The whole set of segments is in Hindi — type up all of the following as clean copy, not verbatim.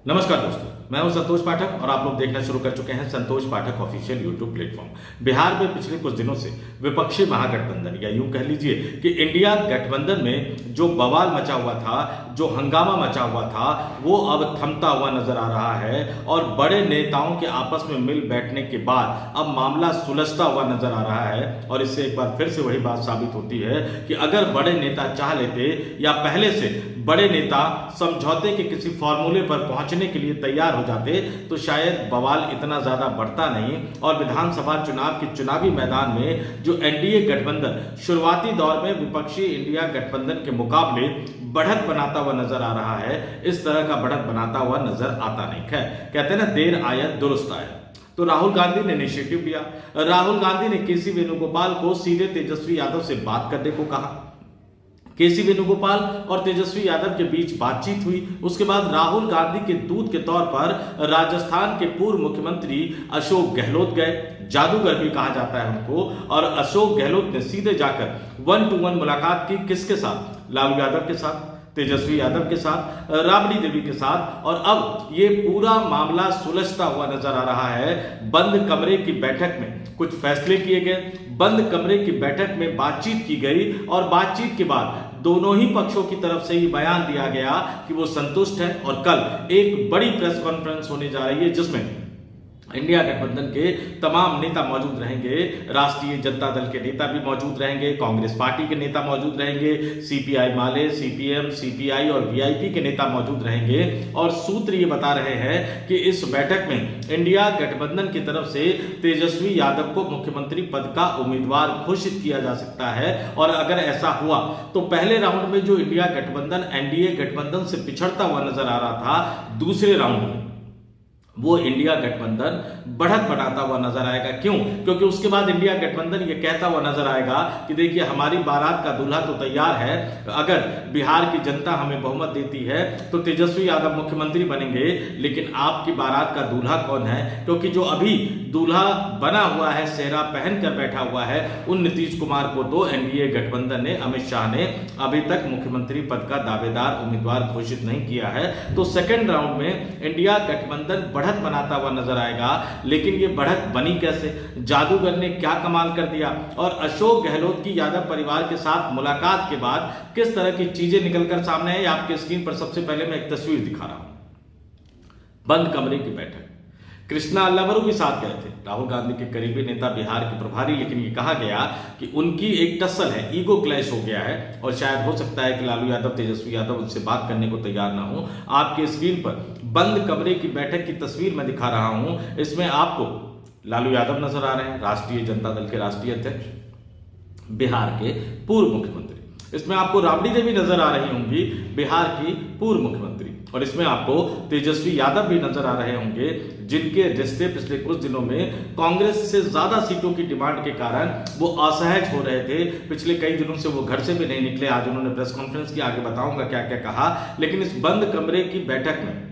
नमस्कार दोस्तों, मैं हूं संतोष पाठक और आप लोग देखना शुरू कर चुके हैं संतोष पाठक ऑफिशियल यूट्यूब प्लेटफॉर्म। बिहार में पिछले कुछ दिनों से विपक्षी महागठबंधन या यूं कह लीजिए कि इंडिया गठबंधन में जो बवाल मचा हुआ था, जो हंगामा मचा हुआ था, वो अब थमता हुआ नजर आ रहा है और बड़े नेताओं के आपस में मिल बैठने के बाद अब मामला सुलझता हुआ नजर आ रहा है। और इससे एक बार फिर से वही बात साबित होती है कि अगर बड़े नेता चाह लेते या पहले से बड़े नेता समझौते के किसी फॉर्मूले पर पहुंचने के लिए तैयार हो जाते तो शायद बवाल इतना ज्यादा बढ़ता नहीं और विधानसभा चुनाव के चुनावी मैदान में जो एनडीए गठबंधन शुरुआती दौर में विपक्षी इंडिया गठबंधन के मुकाबले बढ़त बनाता हुआ नजर आ रहा है, इस तरह का बढ़त बनाता हुआ नजर आता नहीं है। कहते हैं ना, देर आया दुरुस्त आया। तो राहुल गांधी ने इनिशिएटिव लिया। राहुल गांधी ने केसी वेणुगोपाल को सीधे तेजस्वी यादव से बात करने को कहा। केसी वेणुगोपाल और तेजस्वी यादव के बीच बातचीत हुई। उसके बाद राहुल गांधी के दूत के तौर पर राजस्थान के पूर्व मुख्यमंत्री अशोक गहलोत गए। जादूगर भी कहा जाता है उनको। और अशोक गहलोत ने सीधे जाकर 1-to-1 मुलाकात की। किसके साथ? लालू यादव के साथ, तेजस्वी यादव के साथ, राबड़ी देवी के साथ। और अब ये पूरा मामला सुलझता हुआ नजर आ रहा है। बंद कमरे की बैठक में कुछ फैसले किए गए, बंद कमरे की बैठक में बातचीत की गई और बातचीत के बाद दोनों ही पक्षों की तरफ से ये बयान दिया गया कि वो संतुष्ट है। और कल एक बड़ी प्रेस कॉन्फ्रेंस होने जा रही है जिसमें इंडिया गठबंधन के तमाम नेता मौजूद रहेंगे। राष्ट्रीय जनता दल के नेता भी मौजूद रहेंगे, कांग्रेस पार्टी के नेता मौजूद रहेंगे, सीपीआई माले, सीपीएम, सीपीआई और वीआईपी के नेता मौजूद रहेंगे। और सूत्र ये बता रहे हैं कि इस बैठक में इंडिया गठबंधन की तरफ से तेजस्वी यादव को मुख्यमंत्री पद का उम्मीदवार घोषित किया जा सकता है। और अगर ऐसा हुआ तो पहले राउंड में जो इंडिया गठबंधन एनडीए गठबंधन से पिछड़ता हुआ नजर आ रहा था, दूसरे राउंड में वो इंडिया गठबंधन बढ़त बढ़ाता हुआ नजर आएगा। क्यों? क्योंकि उसके बाद इंडिया गठबंधन ये कहता हुआ नजर आएगा कि देखिए, हमारी बारात का दूल्हा तो तैयार है। अगर बिहार की जनता हमें बहुमत देती है तो तेजस्वी यादव मुख्यमंत्री बनेंगे, लेकिन आपकी बारात का दूल्हा कौन है? क्योंकि जो अभी दूल्हा बना हुआ है, सेहरा पहनकर बैठा हुआ है, उन नीतीश कुमार को तो एनडीए गठबंधन ने, अमित शाह ने अभी तक मुख्यमंत्री पद का दावेदार उम्मीदवार घोषित नहीं किया है। तो सेकेंड राउंड में इंडिया गठबंधन बढ़त बनाता हुआ नजर आएगा। लेकिन ये बढ़त बनी कैसे? जादूगर ने क्या कमाल कर दिया? और अशोक गहलोत की यादव परिवार के साथ मुलाकात के बाद किस तरह की चीजें निकलकर सामने आई, आपके स्क्रीन पर सबसे पहले मैं एक तस्वीर दिखा रहा हूं। बंद कमरे की बैठक, कृष्णा अल्लावरू भी साथ गए थे, राहुल गांधी के करीबी नेता, बिहार के प्रभारी। लेकिन ये कहा गया कि उनकी एक टसल है, ईगो क्लैश हो गया है और शायद हो सकता है कि लालू यादव, तेजस्वी यादव उनसे बात करने को तैयार ना हो। आपके स्क्रीन पर बंद कमरे की बैठक की तस्वीर मैं दिखा रहा हूं। इसमें आपको लालू यादव नजर आ रहे हैं, राष्ट्रीय जनता दल के राष्ट्रीय अध्यक्ष, बिहार के पूर्व मुख्यमंत्री। इसमें आपको राबड़ी देवी नजर आ रही होंगी, बिहार की पूर्व मुख्यमंत्री। और इसमें आपको तेजस्वी यादव भी नजर आ रहे होंगे, जिनके रिश्ते पिछले कुछ दिनों में कांग्रेस से ज्यादा सीटों की डिमांड के कारण वो असहज हो रहे थे। पिछले कई दिनों से वो घर से भी नहीं निकले। आज उन्होंने प्रेस कॉन्फ्रेंस की, आगे बताऊंगा क्या क्या कहा। लेकिन इस बंद कमरे की बैठक में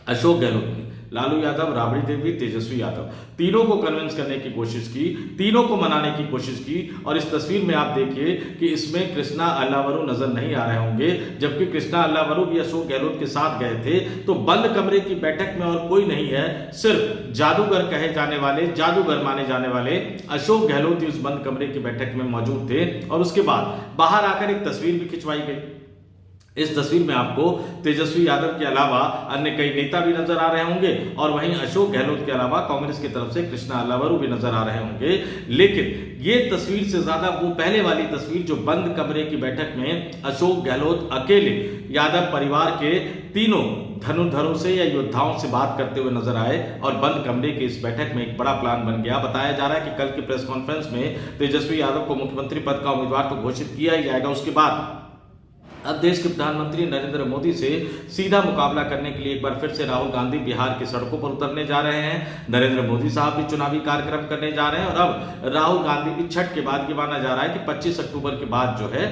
अशोक गहलोत ने लालू यादव, राबड़ी देवी, तेजस्वी यादव तीनों को कन्विंस करने की कोशिश की, तीनों को मनाने की कोशिश की। और इस तस्वीर में आप देखिए कि इसमें कृष्णा अल्लावरू नजर नहीं आ रहे होंगे, जबकि कृष्णा अल्लावरू भी अशोक गहलोत के साथ गए थे। तो बंद कमरे की बैठक में और कोई नहीं है, सिर्फ जादूगर कहे जाने वाले, जादूगर माने जाने वाले अशोक गहलोत ही उस बंद कमरे की बैठक में मौजूद थे। और उसके बाद बाहर आकर एक तस्वीर भी खिंचवाई गई। इस तस्वीर में आपको तेजस्वी यादव के अलावा अन्य कई नेता भी नजर आ रहे होंगे और वहीं अशोक गहलोत के अलावा कांग्रेस की तरफ से कृष्णा अल्लावरू भी नजर आ रहे होंगे। लेकिन ये तस्वीर से ज्यादा वो पहले वाली तस्वीर जो बंद कमरे की बैठक में अशोक गहलोत अकेले यादव परिवार के तीनों धनुर्धरों से या योद्धाओं से बात करते हुए नजर आए। और बंद कमरे की इस बैठक में एक बड़ा प्लान बन गया। बताया जा रहा है कि कल की प्रेस कॉन्फ्रेंस में तेजस्वी यादव को मुख्यमंत्री पद का उम्मीदवार तो घोषित किया ही जाएगा। उसके बाद अब देश के प्रधानमंत्री नरेंद्र मोदी से सीधा मुकाबला करने के लिए एक बार फिर से राहुल गांधी बिहार की सड़कों पर उतरने जा रहे हैं। नरेंद्र मोदी साहब भी चुनावी कार्यक्रम करने जा रहे हैं। और अब राहुल गांधी भी छठ के बाद ये माना जा रहा है कि 25 अक्टूबर के बाद जो है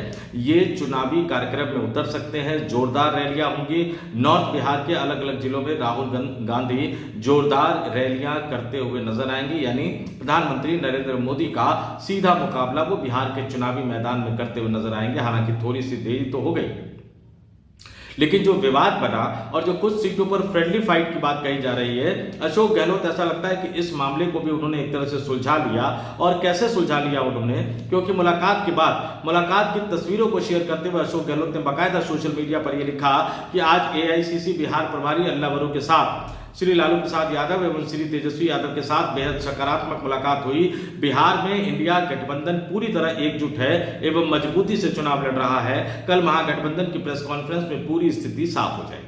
ये चुनावी कार्यक्रम में उतर सकते हैं। जोरदार रैलियां होंगी। नॉर्थ बिहार के अलग अलग जिलों में राहुल गांधी जोरदार रैलियां करते हुए नजर आएंगे। यानी प्रधानमंत्री नरेंद्र मोदी का सीधा मुकाबला वो बिहार के चुनावी मैदान में करते हुए नजर आएंगे। हालांकि थोड़ी सी देरी तो हो गई, लेकिन जो विवाद बना और जो कुछ सीटों पर फ्रेंडली फाइट की बात कही जा रही है, अशोक गहलोत ऐसा लगता है कि इस मामले को भी उन्होंने एक तरह से सुलझा लिया। और कैसे सुलझा लिया उन्होंने, क्योंकि मुलाकात के बाद मुलाकात की तस्वीरों को शेयर करते हुए अशोक गहलोत ने बाकायदा सोशल मीडिया पर यह लिखा कि आज एआईसीसी बिहार प्रभारी अल्लाह वरू के साथ श्री लालू प्रसाद यादव एवं श्री तेजस्वी यादव के साथ बेहद सकारात्मक मुलाकात हुई। बिहार में इंडिया गठबंधन पूरी तरह एकजुट है एवं मजबूती से चुनाव लड़ रहा है। कल महागठबंधन की प्रेस कॉन्फ्रेंस में पूरी स्थिति साफ हो जाएगी।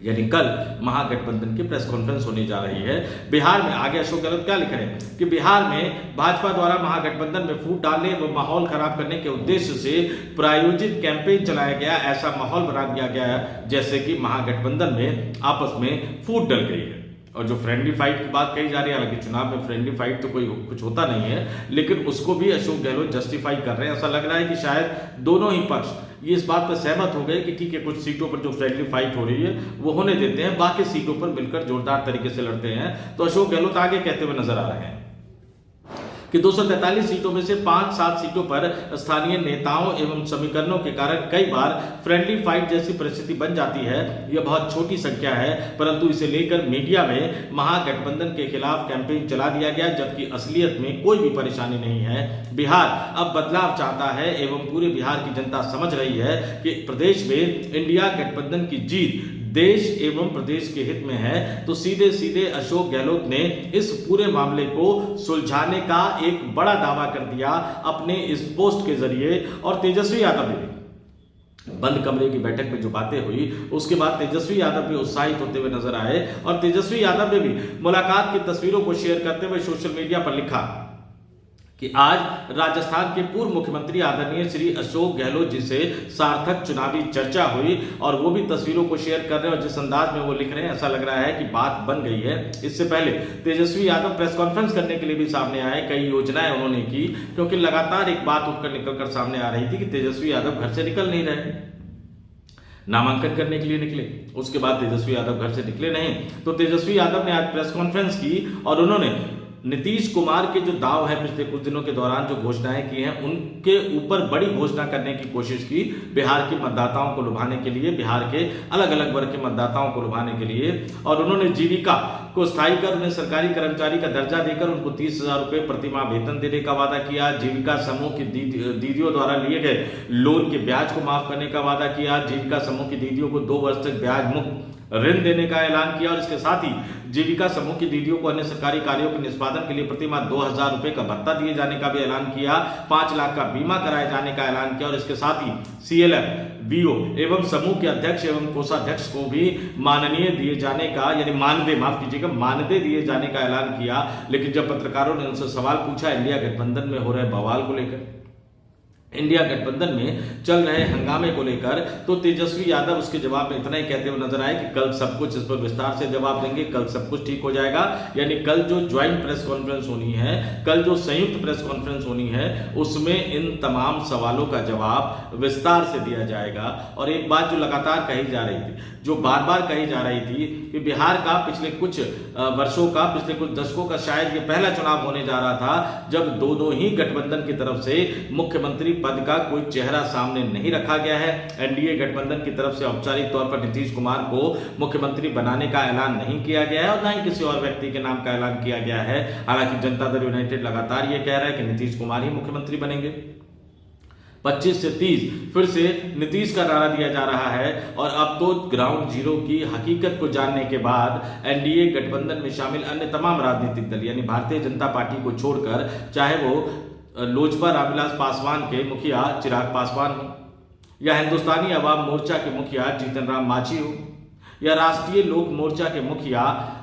यानी कल महागठबंधन की प्रेस कॉन्फ्रेंस होने जा रही है। बिहार में आगे अशोक गहलोत क्या लिख रहे हैं कि बिहार में भाजपा द्वारा महागठबंधन में फूट डालने व माहौल खराब करने के उद्देश्य से प्रायोजित कैंपेन चलाया गया। ऐसा माहौल बना दिया गया जैसे कि महागठबंधन में आपस में फूट डल गई है। और जो फ्रेंडली फाइट की बात कही जा रही है, हालांकि चुनाव में फ्रेंडली फाइट तो कोई कुछ होता नहीं है, लेकिन उसको भी अशोक गहलोत जस्टिफाई कर रहे हैं। ऐसा लग रहा है कि शायद दोनों ही पक्ष ये इस बात पर सहमत हो गए कि ठीक है, कुछ सीटों पर जो फ्रेंडली फाइट हो रही है वो होने देते हैं, बाकी सीटों पर मिलकर जोरदार तरीके से लड़ते हैं। तो अशोक गहलोत आगे कहते हुए नजर आ रहे हैं कि 243 सीटों में से 5-7 सीटों पर स्थानीय नेताओं एवं समीकरणों के कारण कई बार फ्रेंडली फाइट जैसी परिस्थिति बन जाती है। यह बहुत छोटी संख्या है, परंतु इसे लेकर मीडिया में महागठबंधन के खिलाफ कैंपेन चला दिया गया, जबकि असलियत में कोई भी परेशानी नहीं है। बिहार अब बदलाव चाहता है एवं पूरे बिहार की जनता समझ रही है कि प्रदेश में इंडिया गठबंधन की जीत देश एवं प्रदेश के हित में है। तो सीधे सीधे अशोक गहलोत ने इस पूरे मामले को सुलझाने का एक बड़ा दावा कर दिया अपने इस पोस्ट के जरिए। और तेजस्वी यादव ने भी बंद कमरे की बैठक में जो बातें हुई उसके बाद तेजस्वी यादव भी उत्साहित होते हुए नजर आए। और तेजस्वी यादव ने भी मुलाकात की तस्वीरों को शेयर करते हुए सोशल मीडिया पर लिखा कि आज राजस्थान के पूर्व मुख्यमंत्री आदरणीय श्री अशोक गहलोत जी से सार्थक चुनावी चर्चा हुई। और वो भी तस्वीरों को शेयर कर रहे हैं और जिस अंदाज में वो लिख रहे हैं ऐसा लग रहा है कि बात बन गई है। इससे पहले तेजस्वी यादव प्रेस कॉन्फ्रेंस करने के लिए भी सामने आए, कई योजनाएं उन्होंने की, क्योंकि लगातार एक बात उठकर निकलकर सामने आ रही थी कि तेजस्वी यादव घर से निकल नहीं रहे, नामांकन करने के लिए निकले, उसके बाद तेजस्वी यादव घर से निकले नहीं। तो तेजस्वी यादव ने आज प्रेस कॉन्फ्रेंस की और उन्होंने नीतीश कुमार के जो दाव है पिछले कुछ दिनों के दौरान जो घोषणाएं की हैं उनके ऊपर बड़ी घोषणा करने की कोशिश की, बिहार के मतदाताओं को लुभाने के लिए, बिहार के अलग अलग वर्ग के मतदाताओं को लुभाने के लिए। और उन्होंने जीविका को स्थायी कर उन्हें सरकारी कर्मचारी का दर्जा देकर उनको 30,000 रुपए प्रतिमाह वेतन देने का वादा किया। जीविका समूह की दीदियों द्वारा लिए गए लोन के ब्याज को माफ करने का वादा किया। जीविका समूह की दीदियों को 2 वर्ष तक ब्याज मुक्त ऋण देने का ऐलान किया। और इसके साथ ही जीविका समूह की दीदियों को अन्य सरकारी कार्यों के निष्पादन के लिए प्रतिमाह 2,000 रुपए का भत्ता दिए जाने का भी ऐलान किया। 5 लाख का बीमा कराए जाने का ऐलान किया। और इसके साथ ही CLF, BO एवं समूह के अध्यक्ष एवं कोषाध्यक्ष को भी माननीय दिए जाने का, यानी मानदेय, माफ कीजिएगा, मानदेय दिए जाने का ऐलान किया। लेकिन जब पत्रकारों ने उनसे सवाल पूछा इंडिया गठबंधन में हो रहे बवाल को लेकर, इंडिया गठबंधन में चल रहे हंगामे को लेकर, तो तेजस्वी यादव उसके जवाब में इतना ही कहते हुए नजर आए कि कल सब कुछ इस पर विस्तार से जवाब देंगे, कल सब कुछ ठीक हो जाएगा। यानी कल जो ज्वाइंट प्रेस कॉन्फ्रेंस होनी है, कल जो संयुक्त प्रेस कॉन्फ्रेंस होनी है, उसमें इन तमाम सवालों का जवाब विस्तार से दिया जाएगा। और एक बात जो लगातार कही जा रही थी, जो बार बार कही जा रही थी कि बिहार का पिछले कुछ वर्षों का, पिछले कुछ दशकों का शायद ये पहला चुनाव होने जा रहा था जब दोनों ही गठबंधन की तरफ से मुख्यमंत्री पद का कोई चेहरा सामने नहीं रखा गया है। एनडीए गठबंधन की तरफ से औपचारिक तौर पर नीतीश कुमार को मुख्यमंत्री बनाने का ऐलान नहीं किया गया है और न ही किसी और व्यक्ति के नाम का ऐलान किया गया है। हालांकि जनता दल यूनाइटेड लगातार ये कह रहा है कि नीतीश कुमार ही मुख्यमंत्री बनेंगे। 25 से 30 फिर से नीतीश का नारा दिया जा रहा है। और अब तो ग्राउंड जीरो की हकीकत को जानने के बाद एनडीए गठबंधन में शामिल अन्य तमाम राजनीतिक दल, यानी भारतीय जनता पार्टी को छोड़कर, चाहे वो लोजपा रामविलास पासवान के मुखिया चिराग पासवान हो, या हिंदुस्तानी अवाम मोर्चा के मुखिया जीतन राम मांझी हो, या राष्ट्रीय लोक मोर्चा के मुखिया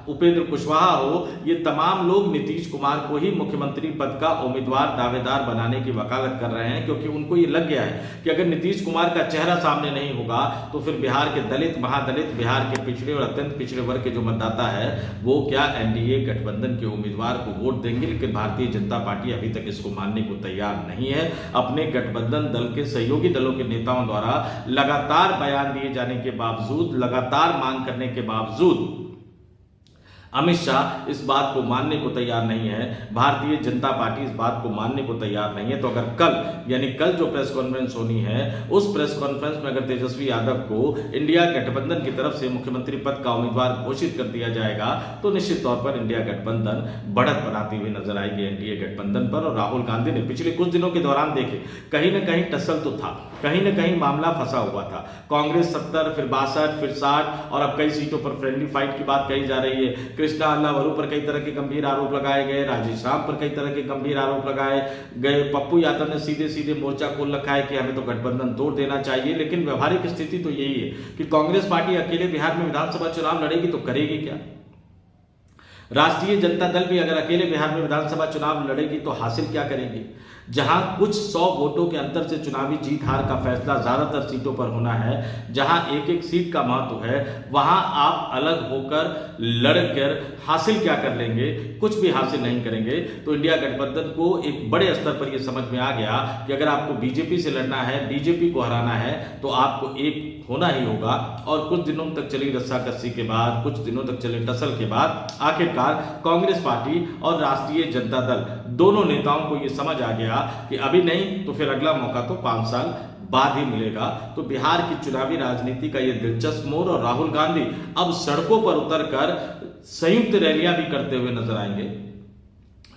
उपेंद्र कुशवाहा हो, ये तमाम लोग नीतीश कुमार को ही मुख्यमंत्री पद का उम्मीदवार, दावेदार बनाने की वकालत कर रहे हैं। क्योंकि उनको ये लग गया है कि अगर नीतीश कुमार का चेहरा सामने नहीं होगा तो फिर बिहार के दलित, महादलित, बिहार के पिछड़े और अत्यंत पिछड़े वर्ग के जो मतदाता है वो क्या एनडीए गठबंधन के उम्मीदवार को वोट देंगे। लेकिन भारतीय जनता पार्टी अभी तक इसको मानने को तैयार नहीं है। अपने गठबंधन दल के सहयोगी दलों के नेताओं द्वारा लगातार बयान दिए जाने के बावजूद, लगातार मांग करने के बावजूद अमित शाह इस बात को मानने को तैयार नहीं है, भारतीय जनता पार्टी इस बात को मानने को तैयार नहीं है। तो अगर कल यानी कल जो प्रेस कॉन्फ्रेंस होनी है, उस प्रेस कॉन्फ्रेंस में अगर तेजस्वी यादव को इंडिया गठबंधन की तरफ से मुख्यमंत्री पद का उम्मीदवार घोषित कर दिया जाएगा तो निश्चित तौर पर इंडिया गठबंधन बढ़त बनाती हुई नजर आएगी एनडीए गठबंधन पर। और राहुल गांधी ने पिछले कुछ दिनों के दौरान देखे कहीं ना कहीं टसल तो था, कहीं ना कहीं मामला फंसा हुआ था। कांग्रेस 70, फिर 62, फिर 60 और अब कई सीटों पर फ्रेंडली फाइट की बात कही जा रही है। कृष्णा अल्लावरू पर कई तरह के गंभीर आरोप लगाए गए, राजेश राम पर कई तरह के गंभीर आरोप लगाए गए। पप्पू यादव ने सीधे सीधे मोर्चा खोल रखा है कि हमें तो गठबंधन तोड़ देना चाहिए। लेकिन व्यवहारिक स्थिति तो यही है कि कांग्रेस पार्टी अकेले बिहार में विधानसभा चुनाव लड़ेगी तो करेगी क्या? राष्ट्रीय जनता दल भी अगर अकेले बिहार में विधानसभा चुनाव लड़ेगी तो हासिल क्या करेगी? जहां कुछ 100 वोटों के अंतर से चुनावी जीत हार का फैसला ज्यादातर सीटों पर होना है, जहां एक एक सीट का महत्व है, वहां आप अलग होकर लड़कर हासिल क्या कर लेंगे? कुछ भी हासिल नहीं करेंगे। तो इंडिया गठबंधन को एक बड़े स्तर पर यह समझ में आ गया कि अगर आपको बीजेपी से लड़ना है, बीजेपी को हराना है, तो आपको एक होना ही होगा। और कुछ दिनों तक चली रस्साकसी के बाद, कुछ दिनों तक चले टसल के बाद आखिरकार कांग्रेस पार्टी और राष्ट्रीय जनता दल दोनों नेताओं को यह समझ आ गया कि अभी नहीं तो फिर अगला मौका तो 5 साल बाद ही मिलेगा। तो बिहार की चुनावी राजनीति का यह दिलचस्प मोड़, और राहुल गांधी अब सड़कों पर उतरकर संयुक्त रैलियां भी करते हुए नजर आएंगे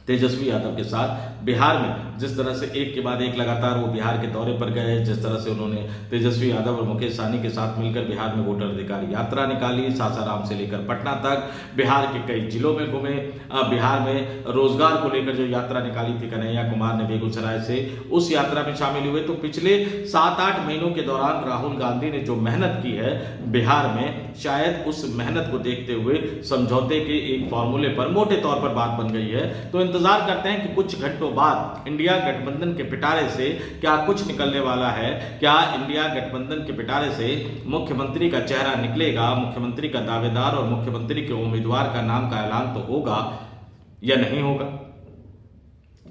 तेजस्वी यादव के साथ। बिहार में जिस तरह से एक के बाद एक लगातार वो बिहार के दौरे पर गए, जिस तरह से उन्होंने तेजस्वी यादव और मुकेश सहनी के साथ मिलकर बिहार में वोटर अधिकार यात्रा निकाली, सासाराम से लेकर पटना तक बिहार के कई जिलों में घूमे, बिहार में रोजगार को लेकर जो यात्रा निकाली थी कन्हैया कुमार ने बेगूसराय से, उस यात्रा में शामिल हुए। तो पिछले 7-8 महीनों के दौरान राहुल गांधी ने जो मेहनत की है बिहार में, शायद उस मेहनत को देखते हुए समझौते के एक फॉर्मूले पर मोटे तौर पर बात बन गई है। तो इंतजार करते हैं कि कुछ घंटों बाद इंडिया गठबंधन के पिटारे से क्या कुछ निकलने वाला है। क्या इंडिया गठबंधन के पिटारे से मुख्यमंत्री का चेहरा निकलेगा, मुख्यमंत्री का दावेदार और मुख्यमंत्री के उम्मीदवार का नाम का ऐलान तो होगा या नहीं होगा?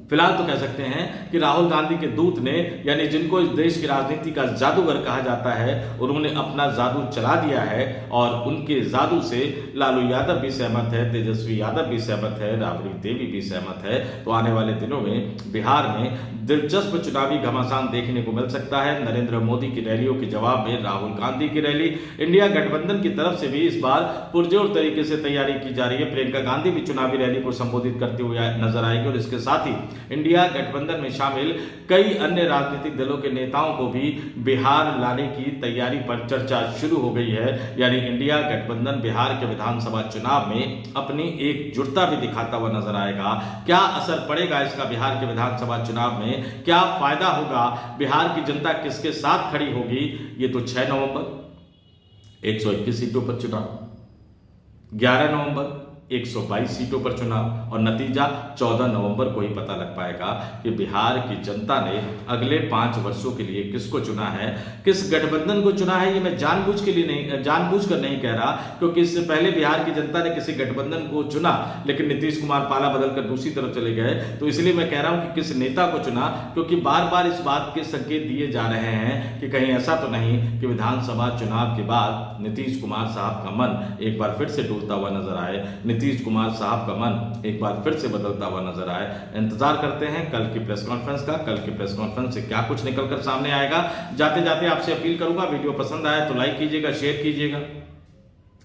फिलहाल तो कह सकते हैं कि राहुल गांधी के दूत ने, यानी जिनको इस देश की राजनीति का जादूगर कहा जाता है, उन्होंने अपना जादू चला दिया है और उनके जादू से लालू यादव भी सहमत है, तेजस्वी यादव भी सहमत है, राबड़ी देवी भी सहमत है। तो आने वाले दिनों में बिहार में दिलचस्प चुनावी घमासान देखने को मिल सकता है। नरेंद्र मोदी की रैलियों के जवाब में राहुल गांधी की रैली, इंडिया गठबंधन की तरफ से भी इस बार पुरजोर तरीके से तैयारी की जा रही है। प्रियंका गांधी भी चुनावी रैली को संबोधित करते हुए नजर आएगी और इसके साथ ही इंडिया गठबंधन में शामिल कई अन्य राजनीतिक दलों के नेताओं को भी बिहार लाने की तैयारी पर चर्चा शुरू हो गई है। यानी इंडिया गठबंधन बिहार के विधानसभा चुनाव में अपनी एकजुटता भी दिखाता हुआ नजर आएगा। क्या असर पड़ेगा इसका बिहार के विधानसभा चुनाव में? क्या फायदा होगा? बिहार की जनता किसके साथ खड़ी होगी? ये तो 6 नवंबर 121 सीटों पर चुनाव, 11 नवंबर 122 सीटों पर चुनाव और नतीजा 14 नवंबर को ही पता लग पाएगा कि बिहार की जनता ने अगले 5 वर्षों के लिए किसको चुना है, किस गठबंधन को चुना है। ये मैं जानबूझकर नहीं कह रहा, क्योंकि इससे पहले बिहार की जनता ने किसी गठबंधन को चुना लेकिन नीतीश कुमार पाला बदलकर दूसरी तरफ चले गए। तो इसलिए मैं कह रहा हूं कि किस नेता को चुना, क्योंकि बार बार इस बात के संकेत दिए जा रहे हैं कि कहीं ऐसा तो नहीं कि विधानसभा चुनाव के बाद नीतीश कुमार साहब का मन एक बार फिर से डोलता हुआ नजर आए, नीतीश कुमार साहब का मन एक बार फिर से बदलता हुआ नजर आए। इंतजार करते हैं कल की प्रेस कॉन्फ्रेंस का। कल की प्रेस कॉन्फ्रेंस से क्या कुछ निकलकर सामने आएगा। जाते जाते आपसे अपील करूंगा, वीडियो पसंद आया तो लाइक कीजिएगा, शेयर कीजिएगा,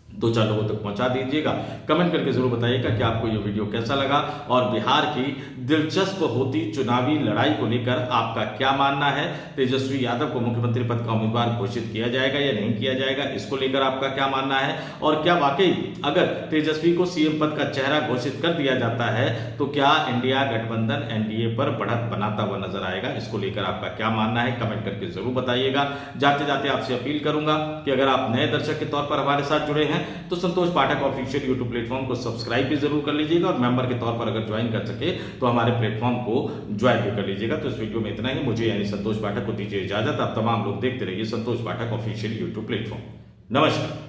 2-4 लोगों तक पहुंचा दीजिएगा। कमेंट करके जरूर बताइएगा कि आपको यह वीडियो कैसा लगा और बिहार की दिलचस्प होती चुनावी लड़ाई को लेकर आपका क्या मानना है। तेजस्वी यादव को मुख्यमंत्री पद का उम्मीदवार घोषित किया जाएगा या नहीं किया जाएगा, इसको लेकर आपका क्या मानना है। और क्या वाकई अगर तेजस्वी को सीएम पद का चेहरा घोषित कर दिया जाता है तो क्या इंडिया गठबंधन एनडीए पर बढ़त बनाता हुआ नजर आएगा, इसको लेकर आपका क्या मानना है, कमेंट करके जरूर बताइएगा। जाते जाते आपसे अपील करूंगा कि अगर आप नए दर्शक के तौर पर हमारे साथ जुड़े हैं तो संतोष पाठक ऑफिशियल यूट्यूब प्लेटफॉर्म को सब्सक्राइब भी जरूर कर लीजिएगा और मेंबर के तौर पर अगर ज्वाइन कर सके तो हमारे प्लेटफॉर्म को ज्वाइन भी कर लीजिएगा। तो इस वीडियो में इतना ही। मुझे यानी संतोष पाठक को दीजिए इजाजत। आप तमाम लोग देखते रहिए संतोष पाठक ऑफिशियल यूट्यूब प्लेटफॉर्म। नमस्कार।